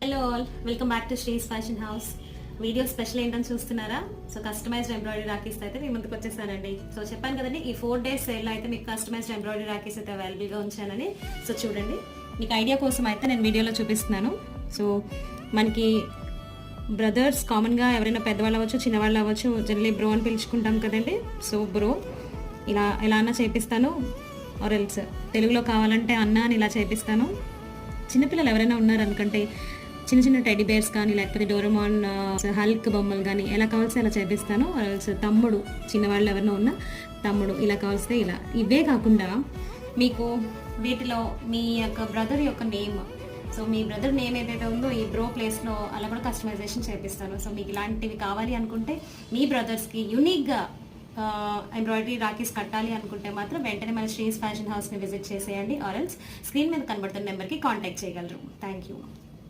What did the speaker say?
Hello all, welcome back to శ్రీస్ fashion house. Video special ఏంటని చూస్తున్నారా? So customized embroidery రాకీస్ అయితే మీ ముందుకు వచ్చేసానండి. సో చెప్పాను కదండి, ఈ 4 days సేల్ అయితే మీకు కస్టమైజ్డ్ ఎంబ్రాయిడరీ రాకీస్ అయితే అవైలబుల్గా ఉంచానని. సో చూడండి, మీకు ఐడియా కోసం అయితే నేను వీడియోలో చూపిస్తున్నాను. సో మనకి బ్రదర్స్ కామన్గా ఎవరైనా పెద్దవాళ్ళు అవ్వచ్చు, చిన్నవాళ్ళు అవ్వచ్చు, జనరలీ బ్రో అని పిలుచుకుంటాం కదండి. సో బ్రో ఇలా ఎలా అన్నా చేపిస్తాను, ఆర్ ఎల్స్ తెలుగులో కావాలంటే అన్న అని ఇలా చేపిస్తాను. చిన్నపిల్లలు ఎవరైనా ఉన్నారనుకంటే చిన్న చిన్న టెడ్డీ బేర్స్ కానీ, లేకపోతే డోరెమాన్, హల్క్ బొమ్మలు కానీ ఎలా కావాల్సి అలా చేపిస్తాను. తమ్ముడు, చిన్నవాళ్ళు ఎవరైనా ఉన్నా తమ్ముడు ఇలా కావాల్స్తే ఇలా. ఇవే కాకుండా మీకు వీటిలో మీ యొక్క బ్రదర్ యొక్క నేమ్, సో మీ బ్రదర్ నేమ్ ఏదైతే ఉందో ఈ బ్రో ప్లేస్లో అలా కూడా కస్టమైజేషన్ చేపిస్తాను. సో మీకు ఇలాంటివి కావాలి అనుకుంటే, మీ బ్రదర్స్కి యూనిక్గా ఎంబ్రాయిడరీ రాకీస్ కట్టాలి అనుకుంటే మాత్రం వెంటనే మన శ్రీస్ ఫ్యాషన్ హౌస్ని విజిట్ చేసేయండి, ఆర్ ఎల్స్ స్క్రీన్ మీద కనబడుతున్న నెంబర్కి కాంటాక్ట్ చేయగలరు. Thank you.